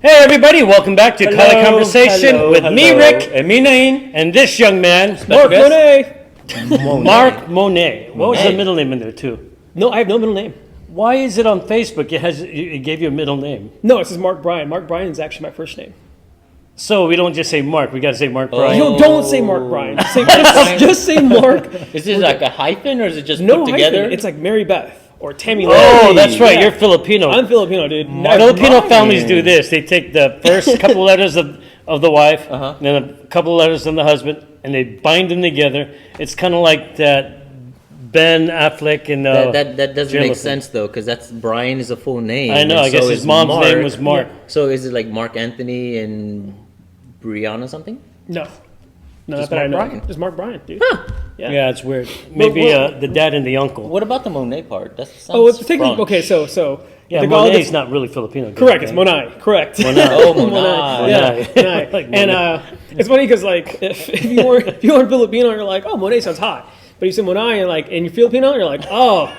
Hey everybody, welcome back to Color Conversation with me, Rick, and me, Nain, and this young man, Mark Monay. Mark Monay. What was the middle name in there too? No, I have no middle name. Why is it on Facebook? It gave you a middle name. No, it says Mark Bryan. Mark Bryan is actually my first name. So we don't just say Mark, we got to say Mark Bryan. You don't say Mark Bryan. Just say Mark. Is this like a hyphen or is it just No put together? hyphen. It's like Mary Beth or Tammy. Oh, that's right. Yeah. You're Filipino. I'm Filipino, dude. Filipino families do this. They take the first couple letters of the wife, and then a couple letters from the husband, and they bind them together. It's kind of like that Ben Affleck and that doesn't make sense though, because that's Brian is a full name. I know. I guess his mom's name was Mark. Yeah. So is it like Mark Anthony and Brianna something? No, Just not that I know. Mark Bryan. Just Mark Bryan, dude. Huh. Yeah, it's weird. Maybe the dad and the uncle. What about the Monay part? That sounds Oh, it's technically French. okay. So Yeah, the Monay's not really Filipino. correct. It's Monay. Correct. Monay. Oh, Monay. Yeah, Monay. Like And Monay. it's funny because like if you weren't Filipino, you're like, oh, Monay sounds hot. But you say Monay and you're Filipino, you're like, oh,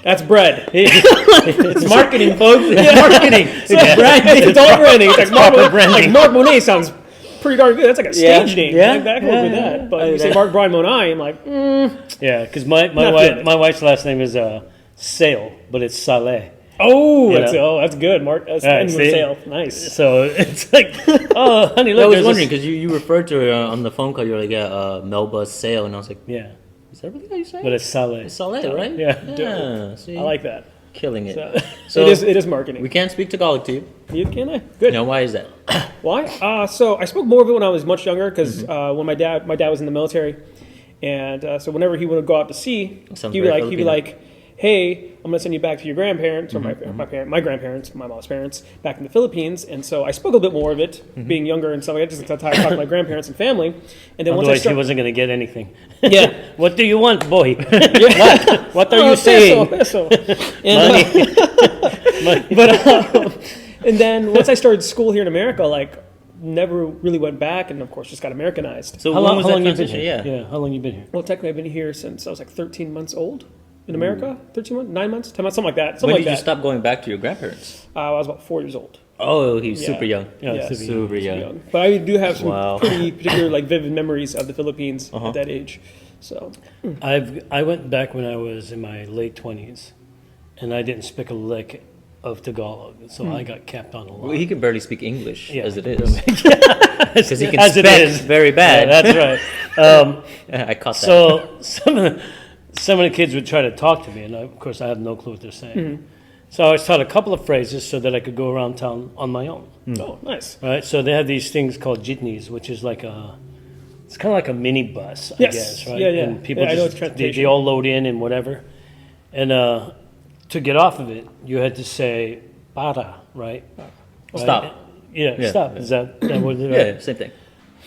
that's bread. It's marketing, folks. It's marketing. It's branding. It's all branding. It's like proper branding. Like Mark Monay sounds pretty darn good. That's like a stage name. Yeah. Like, that can work with that. But you say Mark Bryan Monay, I'm like, Yeah, because my feeling it. wife's last name is Sale, but it's Saleh. oh, You that's know? that's good. Mark, that's Right, ending with see? sale. Nice. So it's like, oh, honey, look. I was there's wondering this- because you referred to her on the phone call. You were like, yeah, Melba Sale, and I was like, Yeah, is that really how you say but it? it's Saleh. It's Saleh, right? Yeah. See, I like that. killing it. So it is marketing. We can't speak Tagalog to you. You can good. Now, why is that? Why? So I spoke more of it when I was much younger because when my dad was in the military, and so whenever he would go out to sea, Sounds he'd be very like, Filipino. "Hey, I'm gonna send you back to your grandparents or my grandparents, my mom's parents, back in the Philippines." And so I spoke a little bit more of it, being younger and stuff like that. Just that's how I talk to my grandparents and family. And then once I Otherwise, he started, wasn't going to get anything. yeah, What do you want, boy? yeah. What are you saying? Peso. And, and then once I started school here in America, like never really went back, and of course just got Americanized. So How when long, was how that long you been transition? here? Yeah. How long you been here? Well, technically, I've been here since I was like 13 months old in America. 13 months, 9 months, 10 months, something like that. Something When like did you that. stop going back to your grandparents? I was about 4 years old. Oh, he was Yeah. super young. Yeah, Super young. Young. But I do have some Wow. pretty particular, like vivid memories of the Philippines at that age. So I went back when I was in my late 20s, and I didn't speak a lick of Tagalog, so I got capped on a lot. Well, he can barely speak English Yeah, as it is. Because he can As it spell is. very bad. Yeah, that's right. I caught that. So some of the kids would try to talk to me, and of course I have no clue what they're saying. So I was taught a couple of phrases so that I could go around town on my own. oh, nice. Right? So they have these things called jitneys, which is like it's kind of like a mini bus, I Yes. guess, right? Yeah, yeah. And people Yeah, I know just it's they transportation. all load in and whatever. And to get off of it, you had to say para, right? Stop. Yeah, Yeah, stop. yeah. Is that what it is? Yeah, same thing.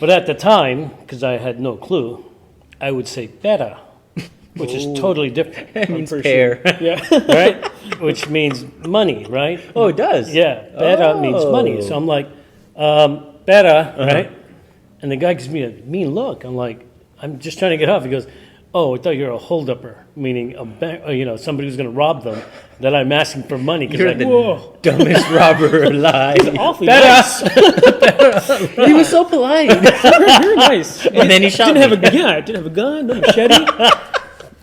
But at the time, because I had no clue, I would say pera, which is totally different, It means for pear. Yeah. right? Which means money, right? Oh, it does? Yeah, pera means money. So I'm like, pera, right? And the guy gives me a mean look. I'm like, I'm just trying to get off. He goes, oh, I thought you were a holdupper, meaning a bank, somebody who's going to rob them. That I'm asking for money because You're like, the whoa, dumbest robber alive. Awfully pera. nice. He was so polite. Very nice. And then he shot didn't have me. I didn't have a gun, no machete.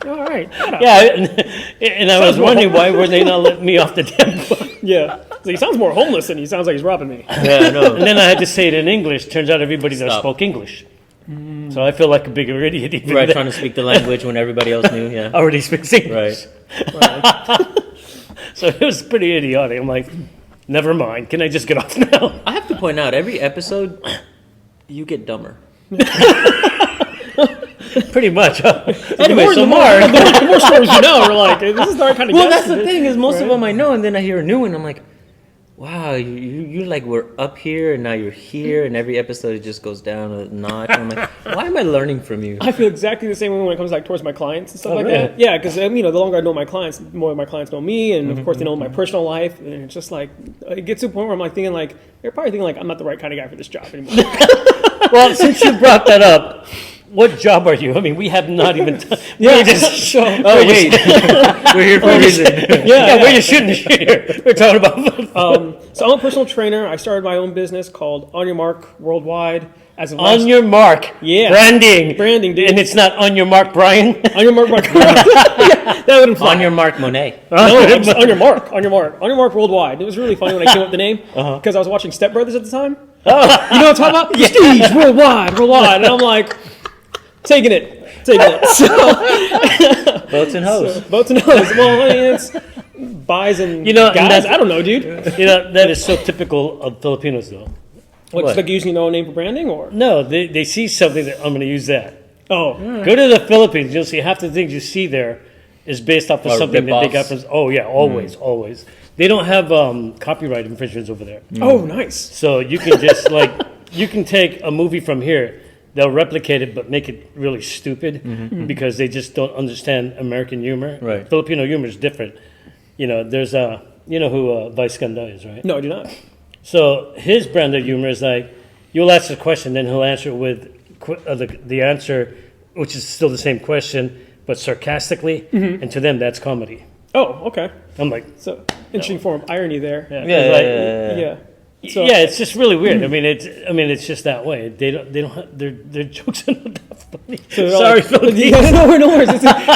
All right. Yeah, and I was wondering why were they not letting me off the damn boat? Yeah. So he sounds more homeless than he sounds like he's robbing me. Yeah, I know. And then I had to say it in English. Turns out everybody there Stop. spoke English. So I feel like a bigger idiot even Right, then. trying to speak the language when everybody else knew, yeah. Already speaks English. Right. So it was pretty idiotic. I'm like, never mind. Can I just get off now? I have to point out, every episode, you get dumber. Pretty much. The Anyway, more, so the more, Mark. the more stories you know, we're like, this is our kind of Well, that's the thing, is most of them I know, and then I hear a new one, I'm like, wow, you like were up here, and now you're here, and every episode it just goes down a notch. And I'm like, why am I learning from you? I feel exactly the same way when it comes like towards my clients and stuff like really? that. Yeah, because the longer I know my clients, the more my clients know me, and of course they know my personal life, and it's just like it gets to a point where I'm like thinking like they're probably thinking like I'm not the right kind of guy for this job anymore. Well, since you brought that up, what job are you? I mean, we have not even. Yeah, we're just, so, Oh wait, we're here for a reason. yeah, we're just shooting the shit here. We're talking about. so I'm a personal trainer. I started my own business called On Your Mark Worldwide. As of On your mark. Yeah. Branding, dude. and it's not on your mark, Brian. On Your Mark. Yeah, that would imply. On your mark, Monay. No, it's On Your Mark. On Your Mark. On Your Mark Worldwide. It was really funny when I came up with the name because I was watching Step Brothers at the time. You know what I'm talking about? Prestige, worldwide. And I'm like, taking it. So, Boats and hoes. boats and hoes. Well, I mean, it's buys and And guys. that's- I don't know, dude. That is so typical of Filipinos, though. What's What? like using their own name for branding, or No, they see something that I'm going to use that. oh, Go to the Philippines, you'll see half the things you see there is based off of Or something that they got rip-offs. from. Oh yeah, always. They don't have copyright infringements over there, oh, nice. so you can just you can take a movie from here. They'll replicate it, but make it really stupid because they just don't understand American humor. Right. Filipino humor is different. There's who Vice Ganda is, right? No, I do not. So his brand of humor is like, you'll ask a question, then he'll answer it with the answer, which is still the same question, but sarcastically, and to them, that's comedy. Oh, okay. I'm like, So interesting form of irony there. yeah, Yeah, it's like- Yeah. So, yeah, it's just really weird. I mean, it's just that way. They don't have, their jokes are not that funny. so Sorry, like, Philippines. yeah, no worries.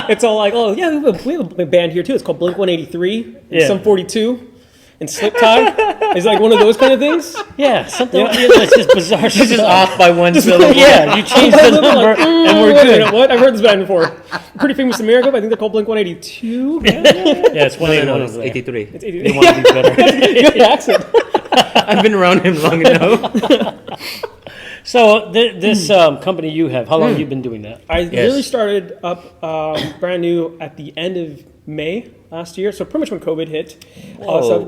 It's all like, oh yeah, we have a band here too. It's called Blink 183 and Yeah. Sum 42 and Slip Tie. It's like one of those kind of things. Yeah, something. It's just bizarre. It's just off by one syllable. Yeah, you change the number, Like, and we're wait a good. minute, what? I've heard this band before. Pretty famous in America, but I think they're called Blink 182. Yeah, it's one No, one it's over there. 83. It's They 83. want to be better. Good accent. I've been around him long enough. So this company you have, how long have you been doing that? I Yes. really started up brand new at the end of May last year, so pretty much when COVID hit.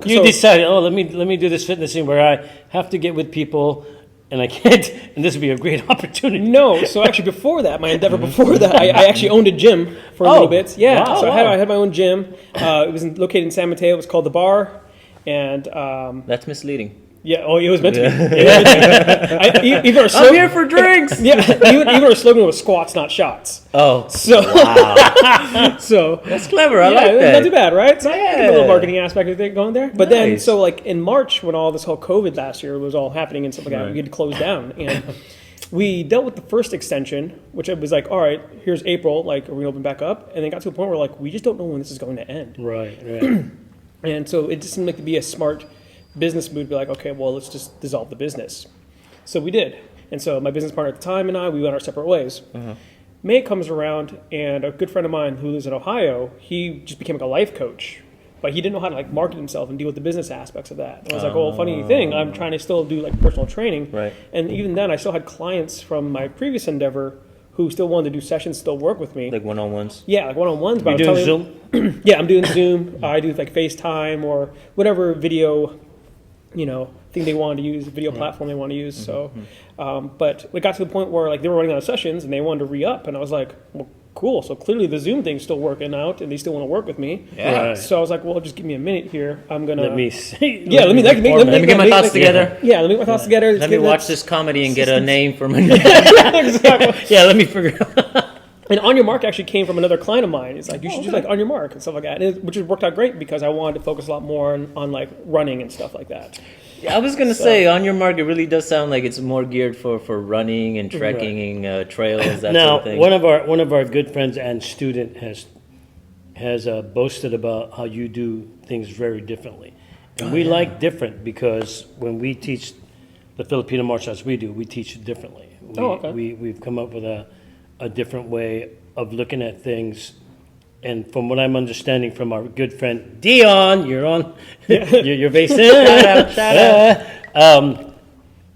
You decided, let me do this fitness thing where I have to get with people, and I can't, and this would be a great opportunity. No, so actually before that, my endeavor before that, I actually owned a gym for a little bit. Yeah, wow, so wow. I had my own gym. It was located in San Mateo. It was called The Bar. And That's misleading. yeah, oh, it was meant to be. It was meant to be. Even our I'm slogan, here for drinks. yeah, even our slogan was squats, not shots. Oh, So, wow. so That's clever. I yeah, like that. not too bad, right? So I had a little Yeah. marketing aspect of it going there. But then, Nice. so like in March, when all this whole COVID last year was all happening and stuff like that, we had to close down. And we dealt with the first extension, which it was like, all right, here's April, like, are we open back up? And then got to a point where like, we just don't know when this is going to end. Right. And so it just seemed like to be a smart business move to be like, okay, well, let's just dissolve the business. So we did. And so my business partner at the time and I, we went our separate ways. May comes around, and a good friend of mine who lives in Ohio, he just became like a life coach. But he didn't know how to like market himself and deal with the business aspects of that. And I was like, well, funny thing, I'm trying to still do like personal training. Right. And even then, I still had clients from my previous endeavor who still wanted to do sessions, still work with me. Like one-on-ones. Yeah, like one-on-ones. But You I was doing telling Zoom? yeah, I'm doing Zoom. I do like FaceTime or whatever video, thing they wanted to use, video platform they want to use. So, but it got to the point where like they were running out of sessions and they wanted to re-up, and I was like, well, cool. So clearly the Zoom thing's still working out, and they still want to work with me. Yeah. Right. So I was like, well, just give me a minute here. I'm gonna Let me see. Yeah, let me Let me get my thoughts together. Yeah, let me get my thoughts together. Let me watch this comedy and get a name for my Exactly. Yeah, let me figure out. And On Your Mark actually came from another client of mine. It's like, you should do like On Your Mark and stuff like that, which has worked out great because I wanted to focus a lot more on like running and stuff like that. I was gonna say, On Your Mark, it really does sound like it's more geared for running and trekking and trails, that Now, sort of thing. one of our good friends and student has boasted about how you do things very differently, and we like different because when we teach the Filipino martial arts we teach it differently. Okay. We've come up with a different way of looking at things. And from what I'm understanding from our good friend Dion, you're on, you're based in. Shout out.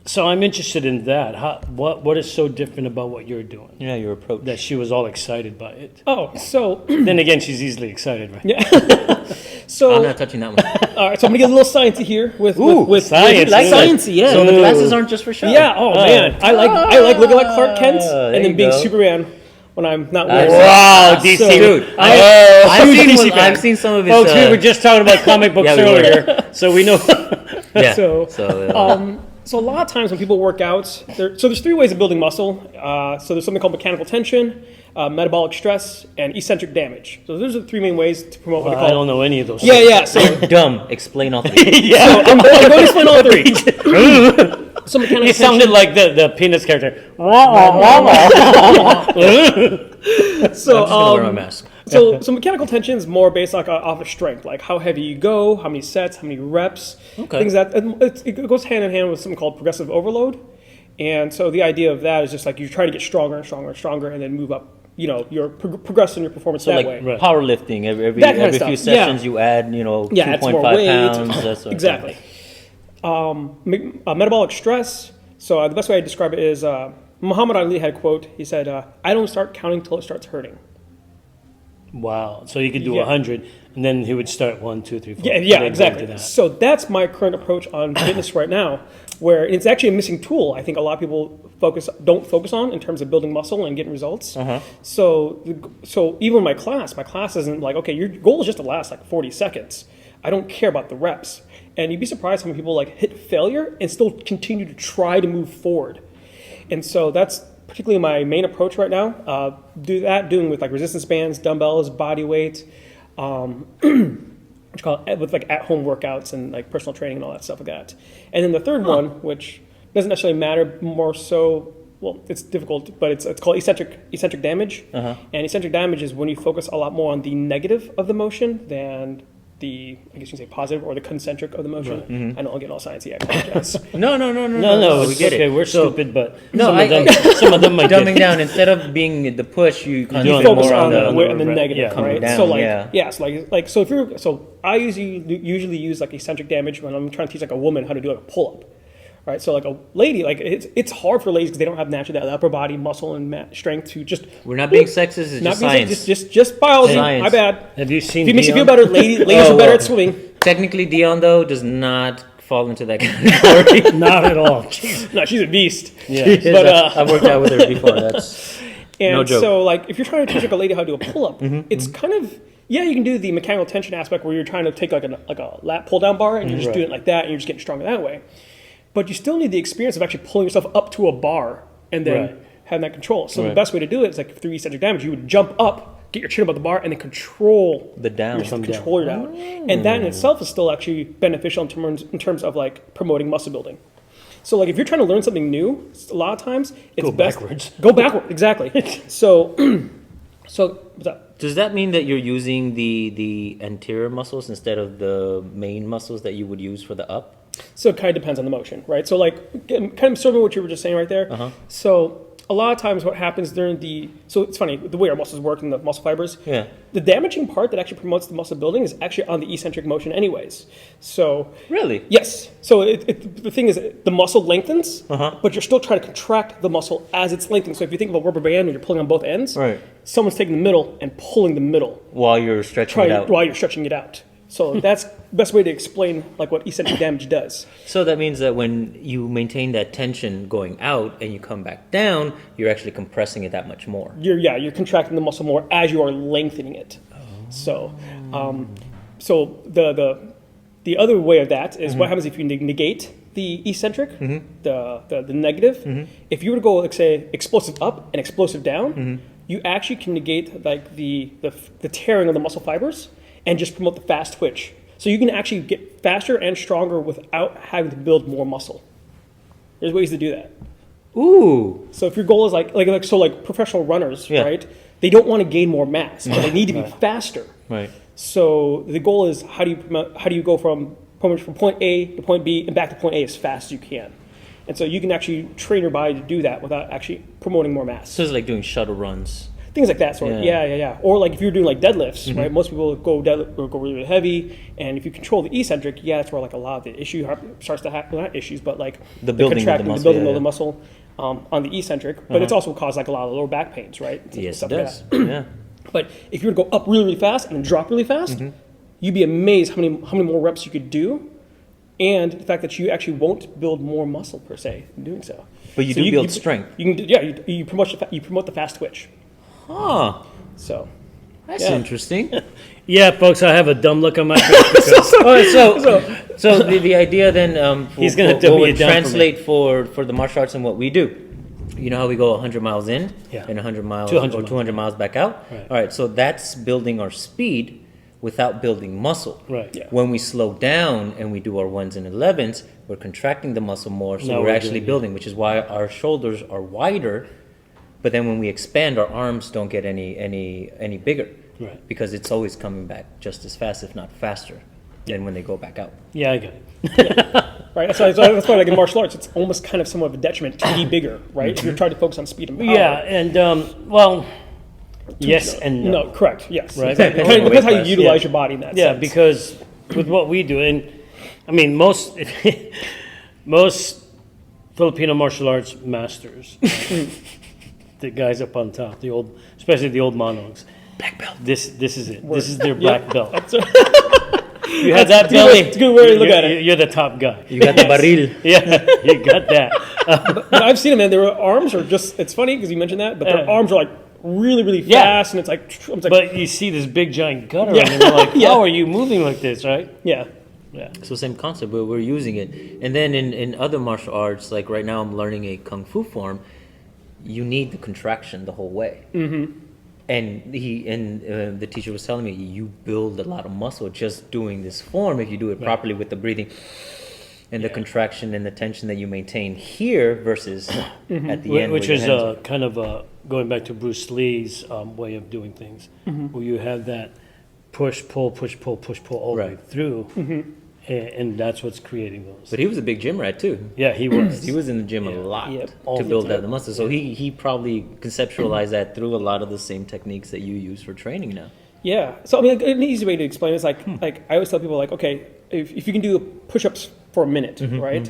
So I'm interested in that. What is so different about what you're doing Yeah, your approach. that she was all excited by it? Oh, so Then again, she's easily excited, right? yeah. So I'm not touching that one. all right, so I'm gonna get a little sciencey here with science. like Ooh. sciencey, yeah. So the glasses aren't just for show. Yeah. Oh man, I like looking like Clark Kent there and then you being go. Superman when I'm not wearing. Wow, DC. So- Dude, I've seen some of his. Folks, we were just talking about comic books Yeah, we were. earlier, so we know. Yeah. So, So, So a lot of times when people work out, so there's 3 ways of building muscle. So there's something called mechanical tension, metabolic stress, and eccentric damage. So those are the 3 main ways to promote what they call. I don't know any of those. Yeah. So Dumb. Explain all 3. Yeah. So I'm going to explain all 3. So mechanical You sounded like the penis character. So, I'm just gonna wear my mask. so mechanical tension is more based off of strength, like how heavy you go, how many sets, how many reps, Okay. things that it goes hand in hand with something called progressive overload. And so the idea of that is just like you try to get stronger and stronger and stronger, and then move up. You know, you're progressing your performance So that like way. powerlifting, every That kind of few stuff, yeah. sessions you add, Add some 2.5 more weight. pounds. That sort of Exactly. thing. Metabolic stress. So the best way I describe it is Muhammad Ali had a quote. He said, "I don't start counting till it starts hurting." Wow. So you could do Yeah. 100, and then he would start 1, 2, 3, 4. Yeah, and then go exactly. into that. So that's my current approach on fitness right now, where it's actually a missing tool. I think a lot of people don't focus on in terms of building muscle and getting results. So even my class isn't like, okay, your goal is just to last like 40 seconds. I don't care about the reps. And you'd be surprised how many people like hit failure and still continue to try to move forward. And so that's particularly my main approach right now. Doing with like resistance bands, dumbbells, body weight, what you call it, with like at-home workouts and like personal training and all that stuff like that. And then the third one, which doesn't necessarily matter, more so, well, it's difficult, but it's called eccentric damage. And eccentric damage is when you focus a lot more on the negative of the motion than the, I guess you can say positive or the concentric of the motion. I know I'll get all sciencey. I apologize. No. No, we it's get okay. it. We're So- stupid, but No, some of them might Dumbing get down, instead of being the push, you doing concentrate Focus more on on the negative, coming right? down, so like, yeah. so if you're, so I usually use like eccentric damage when I'm trying to teach like a woman how to do like a pull up, right? So like a lady, like it's hard for ladies because they don't have naturally that upper body muscle and strength to just. We're not being sexist. It's Not just being science. just biology. Science. My bad. Have you seen If it makes you feel Dion? better, ladies are better at swimming. Technically, Dion though does not fall into that category. Not at all. No, she's a beast. Yeah. But I've worked out with her before. That's and no joke. so like if you're trying to teach like a lady how to do a pull up, it's kind of. Yeah, you can do the mechanical tension aspect where you're trying to take like a lat pull down bar and you're just doing it like that and you're just getting stronger that way. But you still need the experience of actually pulling yourself up to a bar and then Right. having that control. So the best way to do it is like through eccentric damage. You would jump up, get your chin above the bar, and then control the down. control your down. And that in itself is still actually beneficial in terms of like promoting muscle building. So like if you're trying to learn something new, a lot of times it's Go best backwards. Go backward, exactly. So what's that? Does that mean that you're using the anterior muscles instead of the main muscles that you would use for the up? So it kind of depends on the motion, right? So like kind of sort of what you were just saying right there. So a lot of times what happens so it's funny, the way our muscles work and the muscle fibers, Yeah. the damaging part that actually promotes the muscle building is actually on the eccentric motion anyways. So Really? yes. So the thing is the muscle lengthens, but you're still trying to contract the muscle as it's lengthening. So if you think of a rubber band when you're pulling on both ends, Right. someone's taking the middle and pulling the middle While you're stretching it out. while you're stretching it out. So that's the best way to explain like what eccentric damage does. So that means that when you maintain that tension going out and you come back down, you're actually compressing it that much more. You're contracting the muscle more as you are lengthening it. So the other way of that is what happens if you negate the eccentric, the negative. If you were to go like say explosive up and explosive down, you actually can negate like the tearing of the muscle fibers and just promote the fast twitch. So you can actually get faster and stronger without having to build more muscle. There's ways to do that. Ooh. So if your goal is like professional runners, Yeah. right? They don't want to gain more mass, but they need to be faster. Right. So the goal is how do you go from point A to point B and back to point A as fast as you can. And so you can actually train your body to do that without actually promoting more mass. So it's like doing shuttle runs. Things like that sort of. Yeah. Yeah. Or like if you're doing like deadlifts, right? Most people go really, really heavy, and if you control the eccentric, that's where like a lot of the issue starts to happen. Not issues, but like The building of the contracting, muscle, building yeah, of the yeah. muscle on the eccentric. But it's also caused like a lot of lower back pains, right? Yes, Stuff it like does. that. Yeah. But if you were to go up really, really fast and then drop really fast, you'd be amazed how many more reps you could do, and the fact that you actually won't build more muscle per se in doing so. But you do build strength. You can, you promote the fast twitch. Huh. So That's Yeah. interesting. Yeah, folks, I have a dumb look on my face. Because, All right, so So the idea then, He's gonna what dumb would it down for me. translate for the martial arts and what we do. You know how we go 100 miles in Yeah. and 100 miles 200 or miles. 200 miles back out? Right. All right, so that's building our speed without building muscle. Right. Yeah. When we slow down and we do our 1s and 11s, we're contracting the muscle more, so Now we're we're actually doing it. building, which is why our shoulders are wider, but then when we expand, our arms don't get any bigger. Right. Because it's always coming back just as fast, if not faster, than when they go back out. Yeah, I got it. Right. That's why, like in martial arts, it's almost kind of somewhat of a detriment to be bigger, right? If you're trying to focus on speed and power. Yeah, and well, yes and no. No, correct. Yes. Right. Exactly. Depends on the Depends how weight you class. utilize Yeah. your body in that Yeah, sense. because with what we do, and I mean most Filipino martial arts masters, the guys up on top, especially the old monos. Black belt. This is it. This is their black belt. You have that belt. It's a good way to look at it. You're the top guy. You got the barril. Yeah, you got that. But I've seen them, man. Their arms are just, it's funny because you mentioned that, but their arms are like really, really Yeah. fast. And it's like, But you see this big giant gutter, Yeah. and you're like, Yeah. how are you moving like this, right? yeah. Yeah. So same concept, but we're using it. And then in other martial arts, like right now I'm learning a kung fu form, you need the contraction the whole way. Mm-hmm. And the teacher was telling me, you build a lot of muscle just doing this form if you do it properly with the breathing and the contraction and the tension that you maintain here versus at the end. Which where is your hands are. kind of going back to Bruce Lee's way of doing things, where you have that push, pull all the way Right. through, and that's what's creating those. But he was a big gym rat too. Yeah, he was. He was in the gym a lot Yep. All to the build time. that the muscle. So he probably conceptualized that through a lot of the same techniques that you use for training now. Yeah. So I mean, an easy way to explain it is like I always tell people like, okay, if you can do push-ups for a minute, right?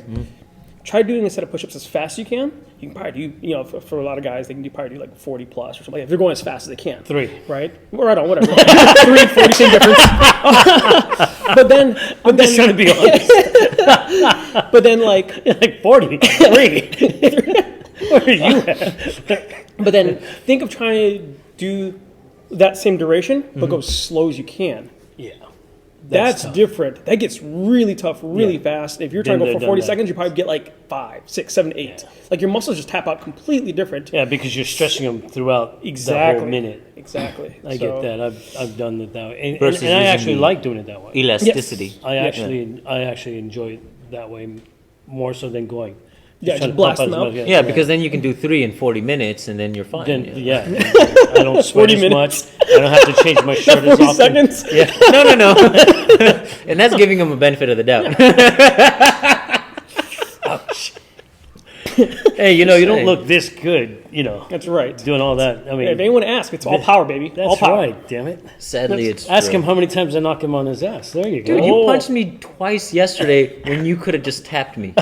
Try doing a set of push-ups as fast as you can. You can probably do, for a lot of guys, they can probably do like 40 plus or something. If they're going as fast as they can. 3. Right? Right on, whatever. 3 and 40, same difference. but then, I'm just trying to be honest. but then like, Like 43. Where are you at? but then think of trying to do that same duration, but go as slow as you can. Yeah. That's tough. different. That gets really tough really Yeah. fast. If you're trying to Been go there, for 40 done that. seconds, you probably get like 5, 6, 7, 8. Like your muscles just tap out completely different. Yeah, because you're stretching them throughout the Exactly. whole minute. Exactly. I get that. I've done it that way, and Versus I using actually the- like doing it that way. Elasticity. I actually enjoy it that way more so than going. Yeah, trying just to pump blast them as out. much- Yeah, because then you can do 3 in 40 minutes and then you're fine. Then yeah. I don't sweat 40 as minutes. much. I don't have to change my shirt as 40 often. seconds. Yeah, No. And that's giving them a benefit of the doubt. hey, you don't saying. look this good. That's right. Doing all that. I mean, If anyone asks, it's all power, baby. all that's power. right. Damn it. Sadly, it's Ask true. him how many times I knock him on his ass. There you go. Dude, you Oh. punched me twice yesterday when you could have just tapped me.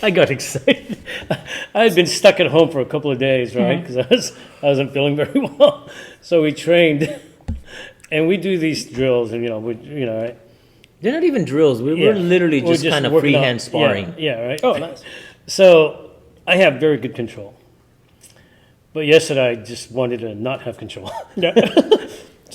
I got excited. I had been stuck at home for a couple of days, right? Because I wasn't feeling very well. So we trained, and we do these drills, and right? They're not even drills. We're literally We're just kind of working freehand out. sparring. Yeah, right. Oh, nice. So I have very good control. But yesterday I just wanted to not have control. Yeah.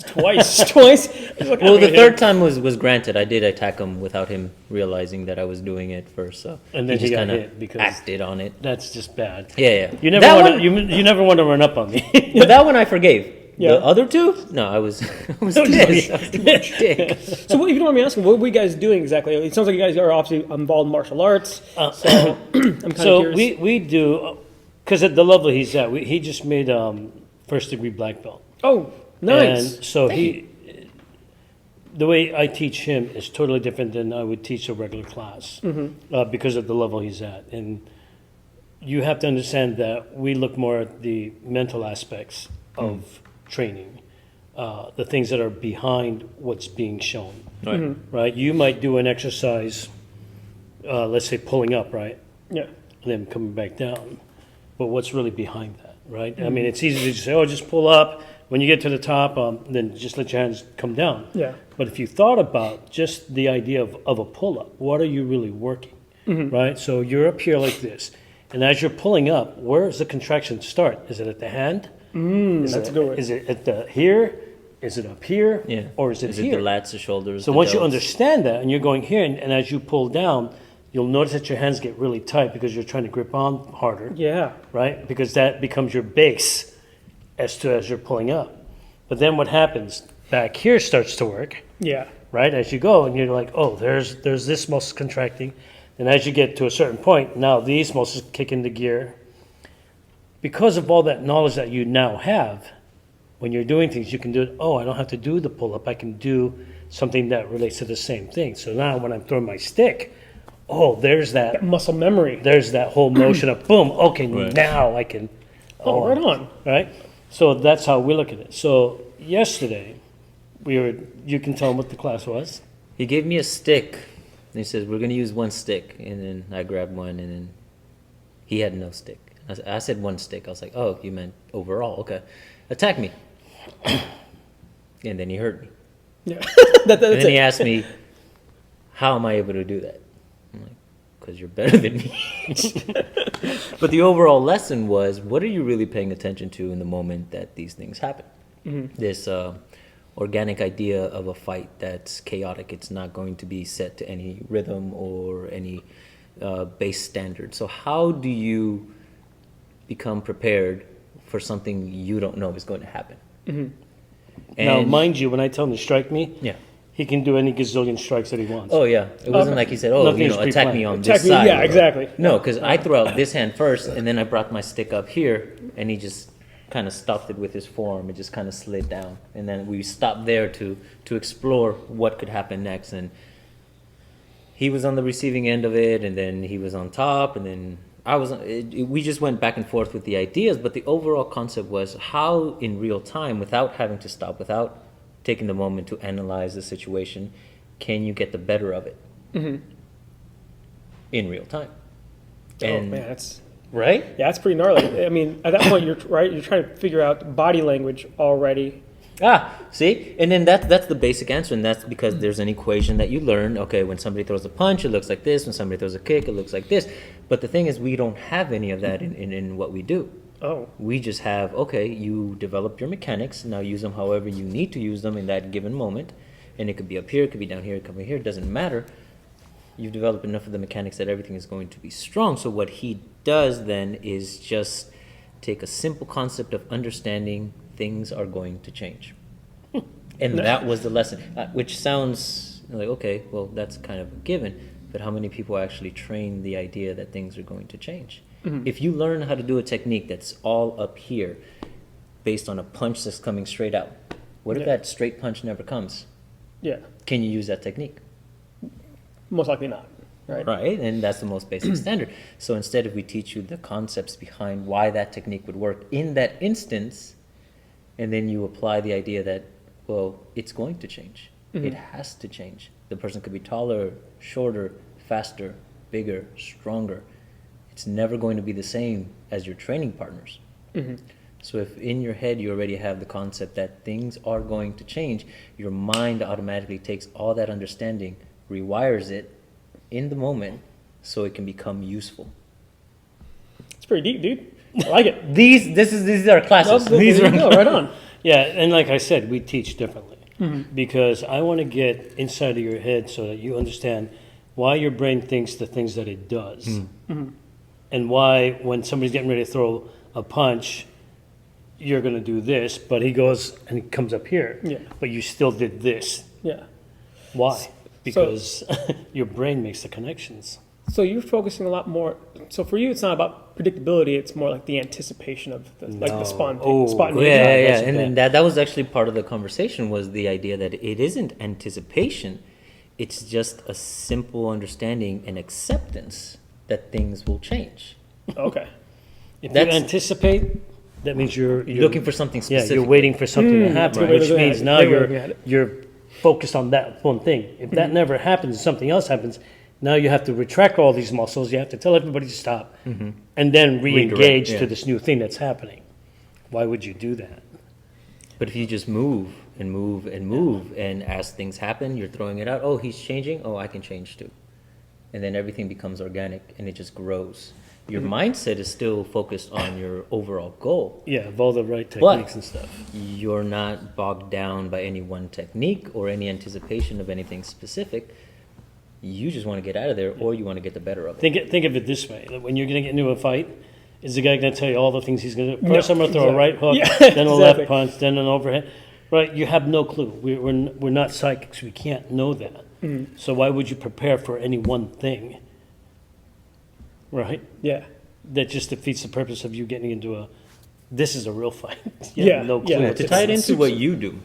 Twice. It's like, Well, I'm the gonna third time was granted. I did attack him without him realizing that I was doing it first. So And then he just got kinda hit because- acted on it. That's just bad. Yeah. You never That want one- to. You never want to run up on me. But that one I forgave. Yeah. The other two? No, I was pissed. I was too much dick. So, if you don't mind me asking, what were you guys doing exactly? It sounds like you guys are obviously involved in martial arts. So, I'm kind of So curious. we do, because at the level he's at, he just made first degree black belt. Oh, nice. And so the way I teach him is totally different than I would teach a regular class because of the level he's at. And you have to understand that we look more at the mental aspects of training, the things that are behind what's being shown. Right. Right? You might do an exercise, let's say pulling up, right? Yeah. And then coming back down. But what's really behind that, right? I mean, it's easy to just say, oh, just pull up. When you get to the top, then just let your hands come down. Yeah. But if you thought about just the idea of a pull-up, what are you really working, right? So you're up here like this. And as you're pulling up, where does the contraction start? Is it at the hand? That's a good one. Is it at the here? Is it up here? Yeah. Or is it Is here? it the lats, the shoulders? So the once you delts? understand that and you're going here, and as you pull down, you'll notice that your hands get really tight because you're trying to grip on harder, Yeah. right? Because that becomes your base as you're pulling up. But then what happens? Back here starts to work, Yeah. right? As you go, and you're like, oh, there's this muscle contracting. And as you get to a certain point, now these muscles kick into gear. Because of all that knowledge that you now have, when you're doing things, you can do it. Oh, I don't have to do the pull-up. I can do something that relates to the same thing. So now when I'm throwing my stick, oh, there's that Muscle memory. there's that whole motion of boom, okay, Right. now I can. Oh, right on. Right? So that's how we look at it. So yesterday, you can tell them what the class was. He gave me a stick. And he says, we're going to use one stick. And then I grabbed one, and then he had no stick. I said one stick. I was like, oh, you meant overall. Okay. Attack me. And then he hurt me. Yeah. And That's then he it. asked me, how am I able to do that? I'm like, because you're better than me. But the overall lesson was, what are you really paying attention to in the moment that these things happen? This organic idea of a fight that's chaotic. It's not going to be set to any rhythm or any base standard. So how do you become prepared for something you don't know is going to happen? Now, And- mind you, when I tell him to strike me, Yeah. he can do any gazillion strikes that he wants. Oh yeah, it wasn't like he said, "Oh, Nothing's attack me pre-planned. on Attack this me, side." yeah, exactly. No, because I threw out this hand first, and then I brought my stick up here, and he just kind of stopped it with his forearm. It just kind of slid down, and then we stopped there to explore what could happen next. And he was on the receiving end of it, and then he was on top, and then I was. We just went back and forth with the ideas, but the overall concept was how, in real time, without having to stop, without taking the moment to analyze the situation, can you get the better of it in real time? Oh And man, that's right? yeah, that's pretty gnarly. I mean, at that point, you're right. You're trying to figure out body language already. See, and then that's the basic answer, and that's because there's an equation that you learn. Okay, when somebody throws a punch, it looks like this. When somebody throws a kick, it looks like this. But the thing is, we don't have any of that in what we do. Oh, We just have, okay, you develop your mechanics, now use them however you need to use them in that given moment. And it could be up here, it could be down here, it could be here, it doesn't matter. You've developed enough of the mechanics that everything is going to be strong. So what he does then is just take a simple concept of understanding things are going to change. And that was the lesson, which sounds like, okay, well, that's kind of a given. But how many people actually train the idea that things are going to change? If you learn how to do a technique that's all up here based on a punch that's coming straight out, what if Yeah. that straight punch never comes? yeah. Can you use that technique? Most likely not. Right. Right, and that's the most basic standard. So instead, if we teach you the concepts behind why that technique would work in that instance, and then you apply the idea that, well, it's going to change. It has to change. The person could be taller, shorter, faster, bigger, stronger. It's never going to be the same as your training partners. So if in your head you already have the concept that things are going to change, your mind automatically takes all that understanding, rewires it in the moment so it can become useful. It's pretty deep, dude. I like it. These are classes. There These you are go, right on. Yeah, and like I said, we teach differently because I want to get inside of your head so that you understand why your brain thinks the things that it does. And why, when somebody's getting ready to throw a punch, you're going to do this, but he goes and he comes up here. Yeah. But you still did this. Yeah. Why? Because your brain makes the connections. So you're focusing a lot more. So for you, it's not about predictability. It's more like the anticipation of the, like the No. spontaneity. Oh, Yeah, yeah, that's and then bad. that was actually part of the conversation was the idea that it isn't anticipation, it's just a simple understanding and acceptance that things will change. Okay. If you That's- anticipate, that means you're Looking for something yeah, specific. you're waiting for something to that's a happen, good way which to look at means it. now Great way of looking at it. you're focused on that one thing. If that never happens, something else happens. Now you have to retract all these muscles. You have to tell everybody to stop, and then re-engage Redirect, yeah. to this new thing that's happening. Why would you do that? But if you just move and move and move, and as things happen, you're throwing it out. Oh, he's changing. Oh, I can change too. And then everything becomes organic and it just grows. Your mindset is still focused on your overall goal. Yeah, of all the right techniques and stuff. You're not bogged down by any one technique or any anticipation of anything specific. You just want to get out of there, or you want to get the better of it. Think of it this way: that when you're going to get into a fight, is the guy going to tell you all the things he's going to do? No, First, I'm going to throw a right hook, then a left punch, then an overhead. Right? You have no clue. We're not psychics. We can't know that. So why would you prepare for any one thing? Right? Yeah. That just defeats the purpose of you getting into a. This is a real fight. You Yeah, have no clue. yeah. what To to tie it do. into what you do,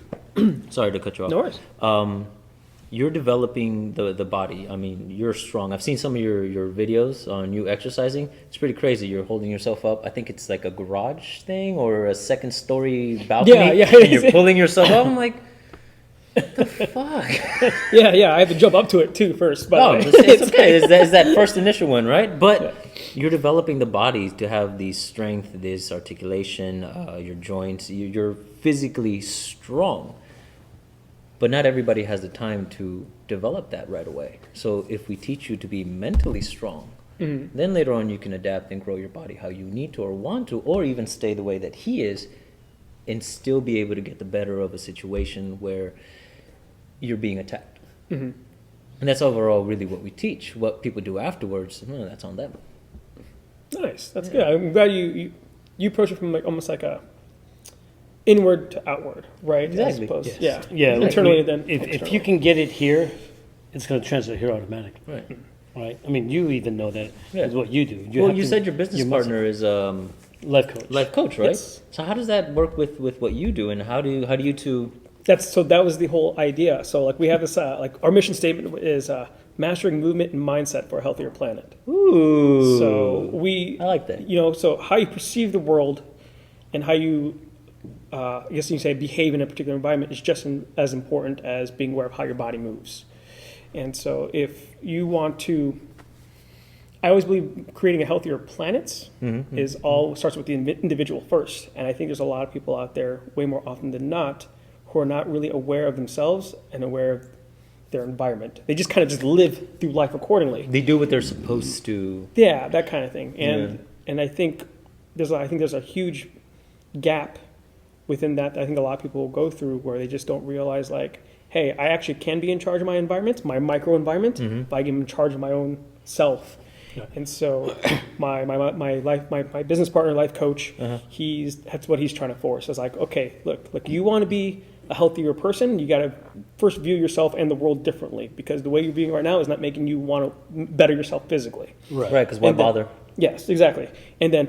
sorry to cut you off. No worries. You're developing the body. I mean, you're strong. I've seen some of your videos on you exercising. It's pretty crazy. You're holding yourself up. I think it's like a garage thing or a second story balcony. Yeah. And you're pulling yourself up. I'm like, what the fuck? Yeah. I have to jump up to it too first. But No, it's okay. It's that first initial one, right? But you're developing the body to have the strength, this articulation, your joints. You're physically strong. But not everybody has the time to develop that right away. So if we teach you to be mentally strong, then later on you can adapt and grow your body how you need to or want to, or even stay the way that he is and still be able to get the better of a situation where you're being attacked. And that's overall really what we teach. What people do afterwards, that's on them. Nice. That's good. I'm glad you approach it from like almost like a inward to outward, right? Exactly. As opposed, Yes. yeah. Yeah. Internally, then if externally. you can get it here, it's going to translate here automatically. Right. Right? I mean, you even know that Yeah. is what you do. Well, have you to- said your business you must- partner is life coach. life coach, right? Yes. So how does that work with what you do, and how do you two? That was the whole idea. So like we have this like our mission statement is mastering movement and mindset for a healthier planet. Ooh. So we I like that. So how you perceive the world and how you I guess you can say behave in a particular environment is just as important as being aware of how your body moves. And so if you want to, I always believe creating a healthier planet is all starts with the individual first. And I think there's a lot of people out there, way more often than not, who are not really aware of themselves and aware of their environment. They just kind of just live through life accordingly. They do what they're supposed to. Yeah, that kind of thing. And I think there's a huge gap within that I think a lot of people will go through where they just don't realize like, hey, I actually can be in charge of my environment, my micro environment, if I get in charge of my own self. Yeah. And so my business partner, life coach, that's what he's trying to force. It's like, okay, look, you want to be a healthier person, you got to first view yourself and the world differently, because the way you're being right now is not making you want to better yourself physically. Right. Right, because why And then- bother? Yes, exactly. And then